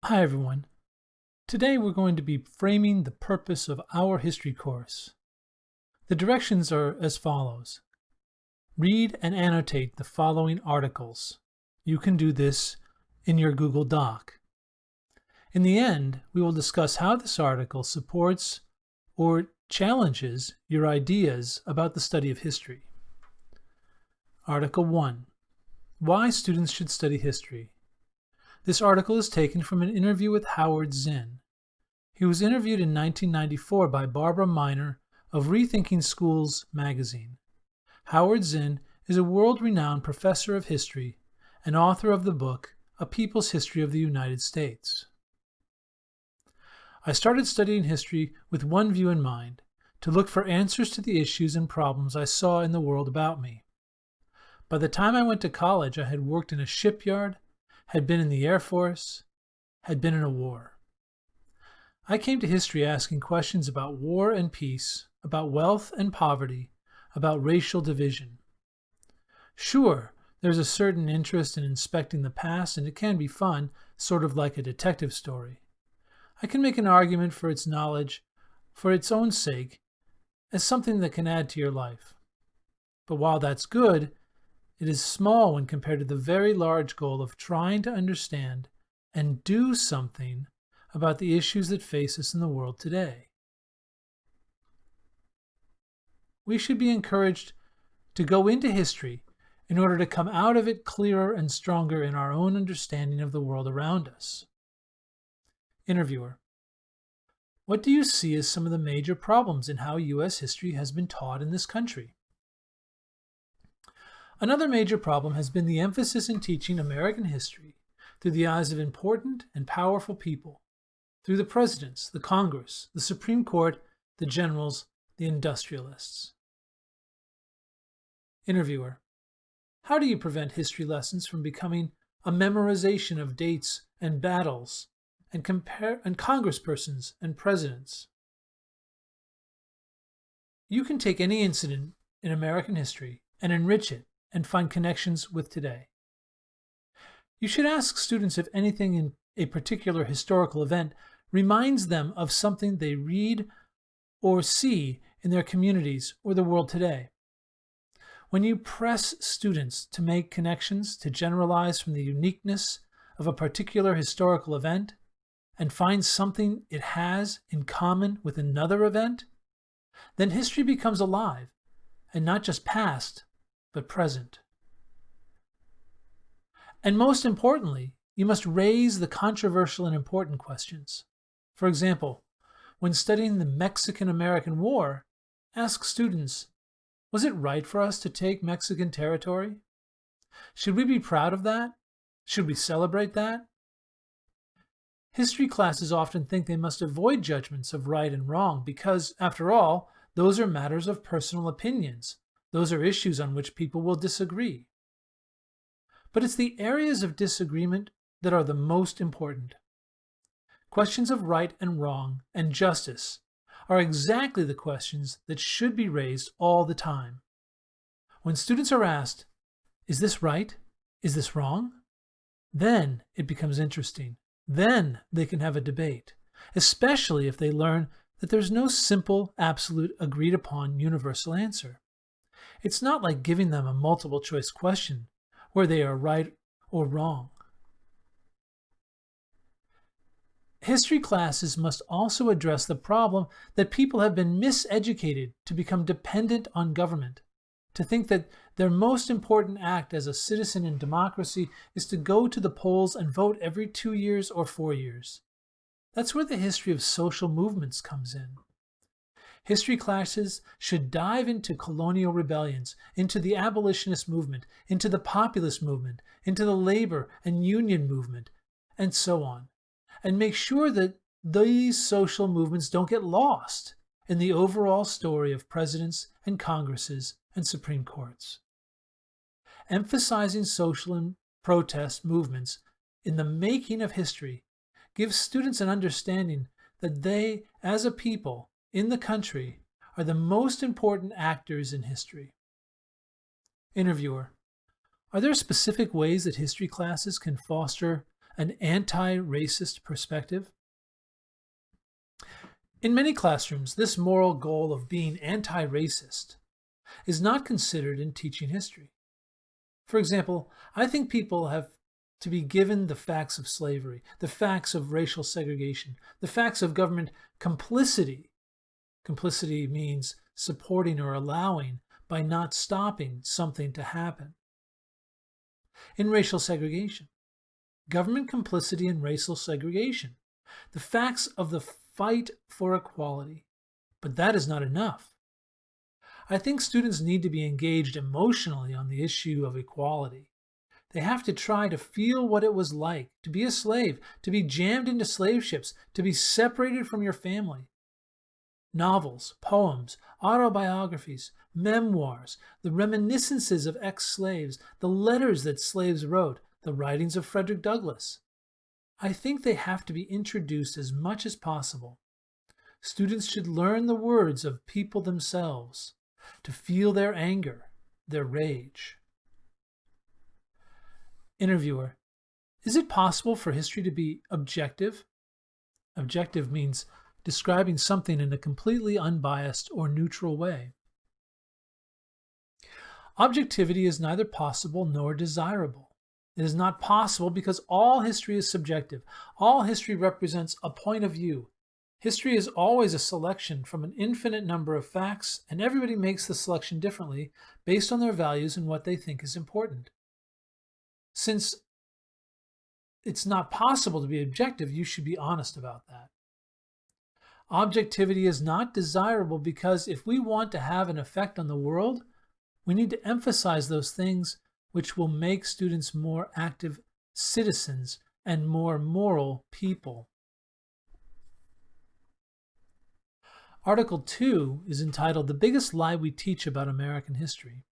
Hi everyone. Today we're going to be framing the purpose of our history course. The directions are as follows. Read and annotate the following articles. You can do this in your Google Doc. In the end, we will discuss how this article supports or challenges your ideas about the study of history. Article 1. Why students should study history. This article is taken from an interview with Howard Zinn. He was interviewed in 1994 by Barbara Miner of Rethinking Schools magazine. Howard Zinn is a world-renowned professor of history and author of the book A People's History of the United States. I started studying history with one view in mind, to look for answers to the issues and problems I saw in the world about me. By the time I went to college, I had worked in a shipyard, had been in the Air Force, had been in a war. I came to history asking questions about war and peace, about wealth and poverty, about racial division. Sure, there's a certain interest in inspecting the past, and it can be fun, sort of like a detective story. I can make an argument for its knowledge, for its own sake, as something that can add to your life. But while that's good, it is small when compared to the very large goal of trying to understand and do something about the issues that face us in the world today. We should be encouraged to go into history in order to come out of it clearer and stronger in our own understanding of the world around us. Interviewer: What do you see as some of the major problems in how U.S. history has been taught in this country? Another major problem has been the emphasis in teaching American history through the eyes of important and powerful people, through the presidents, the Congress, the Supreme Court, the generals, the industrialists. Interviewer: How do you prevent history lessons from becoming a memorization of dates and battles and congresspersons and presidents? You can take any incident in American history and enrich it and find connections with today. You should ask students if anything in a particular historical event reminds them of something they read or see in their communities or the world today. When you press students to make connections, to generalize from the uniqueness of a particular historical event and find something it has in common with another event, then history becomes alive and not just past, but present. And most importantly, you must raise the controversial and important questions. For example, when studying the Mexican-American War, ask students, was it right for us to take Mexican territory? Should we be proud of that? Should we celebrate that? History classes often think they must avoid judgments of right and wrong because, after all, those are matters of personal opinions. Those are issues on which people will disagree. But it's the areas of disagreement that are the most important. Questions of right and wrong and justice are exactly the questions that should be raised all the time. When students are asked, is this right? Is this wrong? Then it becomes interesting. Then they can have a debate, especially if they learn that there's no simple, absolute, agreed upon universal answer. It's not like giving them a multiple choice question where they are right or wrong. History classes must also address the problem that people have been miseducated to become dependent on government, to think that their most important act as a citizen in democracy is to go to the polls and vote every 2 years or 4 years. That's where the history of social movements comes in. History classes should dive into colonial rebellions, into the abolitionist movement, into the populist movement, into the labor and union movement, and so on, and make sure that these social movements don't get lost in the overall story of presidents and Congresses and Supreme Courts. Emphasizing social and protest movements in the making of history gives students an understanding that they, as a people, in the country, are the most important actors in history. Interviewer: Are there specific ways that history classes can foster an anti-racist perspective? In many classrooms, this moral goal of being anti-racist is not considered in teaching history. For example, I think people have to be given the facts of slavery, the facts of racial segregation, the facts of government complicity. Complicity means supporting or allowing by not stopping something to happen. In racial segregation, government complicity in racial segregation, the facts of the fight for equality. But that is not enough. I think students need to be engaged emotionally on the issue of equality. They have to try to feel what it was like to be a slave, to be jammed into slave ships, to be separated from your family. Novels, poems, autobiographies, memoirs, the reminiscences of ex-slaves, the letters that slaves wrote, the writings of Frederick Douglass. I think they have to be introduced as much as possible. Students should learn the words of people themselves, to feel their anger, their rage. Interviewer: is it possible for history to be objective? Objective means describing something in a completely unbiased or neutral way. Objectivity is neither possible nor desirable. It is not possible because all history is subjective. All history represents a point of view. History is always a selection from an infinite number of facts, and everybody makes the selection differently based on their values and what they think is important. Since it's not possible to be objective, you should be honest about that. Objectivity is not desirable because if we want to have an effect on the world, we need to emphasize those things which will make students more active citizens and more moral people. Article 2 is entitled "The Biggest Lie We Teach About American History."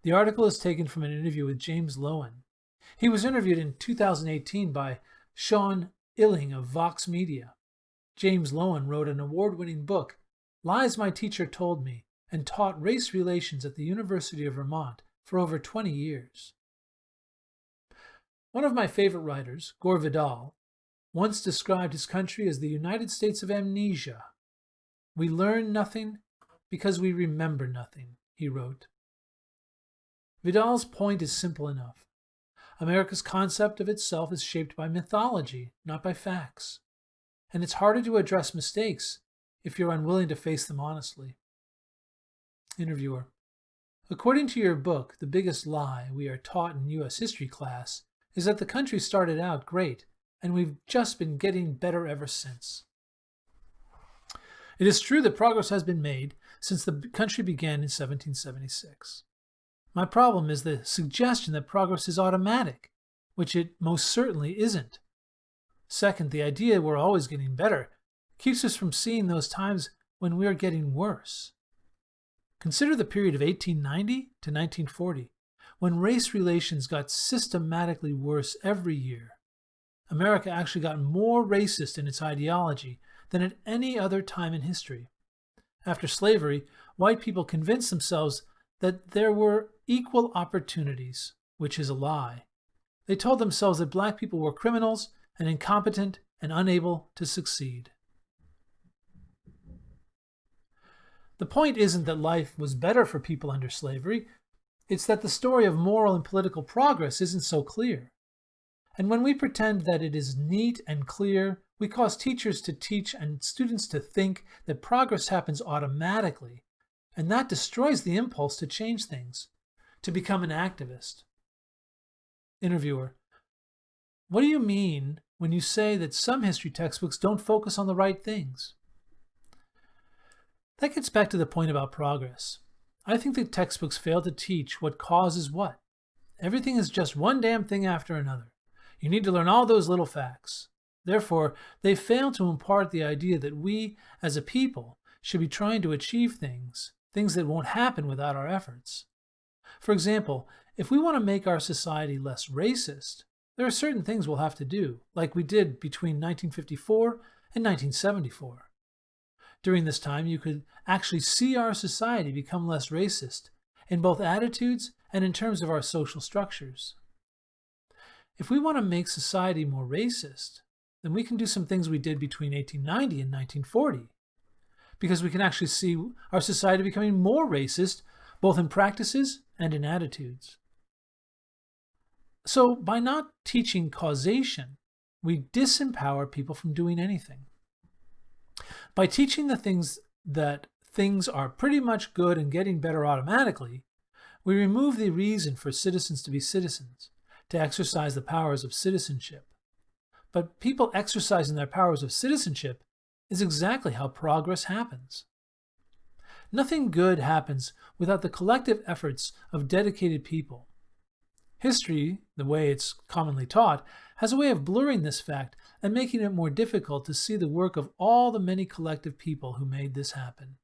The article is taken from an interview with James Loewen. He was interviewed in 2018 by Sean Illing of Vox Media. James Loewen wrote an award-winning book, Lies My Teacher Told Me, and taught race relations at the University of Vermont for over 20 years. One of my favorite writers, Gore Vidal, once described his country as the United States of amnesia. We learn nothing because we remember nothing, he wrote. Vidal's point is simple enough. America's concept of itself is shaped by mythology, not by facts. And it's harder to address mistakes if you're unwilling to face them honestly. Interviewer: according to your book, The Biggest Lie We Are Taught in U.S. History Class is that the country started out great, and we've just been getting better ever since. It is true that progress has been made since the country began in 1776. My problem is the suggestion that progress is automatic, which it most certainly isn't. Second, the idea we're always getting better keeps us from seeing those times when we are getting worse. Consider the period of 1890 to 1940, when race relations got systematically worse every year. America actually got more racist in its ideology than at any other time in history. After slavery, white people convinced themselves that there were equal opportunities, which is a lie. They told themselves that black people were criminals and incompetent and unable to succeed. The point isn't that life was better for people under slavery. It's that the story of moral and political progress isn't so clear. And when we pretend that it is neat and clear, we cause teachers to teach and students to think that progress happens automatically, and that destroys the impulse to change things, to become an activist. Interviewer: what do you mean when you say that some history textbooks don't focus on the right things? That gets back to the point about progress. I think that textbooks fail to teach what causes what. Everything is just one damn thing after another. You need to learn all those little facts. Therefore, they fail to impart the idea that we, as a people, should be trying to achieve things that won't happen without our efforts. For example, if we want to make our society less racist, there are certain things we'll have to do, like we did between 1954 and 1974. During this time, you could actually see our society become less racist in both attitudes and in terms of our social structures. If we want to make society more racist, then we can do some things we did between 1890 and 1940, because we can actually see our society becoming more racist, both in practices and in attitudes. So by not teaching causation, we disempower people from doing anything. By teaching the things that things are pretty much good and getting better automatically, we remove the reason for citizens to be citizens, to exercise the powers of citizenship. But people exercising their powers of citizenship is exactly how progress happens. Nothing good happens without the collective efforts of dedicated people. History, the way it's commonly taught, has a way of blurring this fact and making it more difficult to see the work of all the many collective people who made this happen.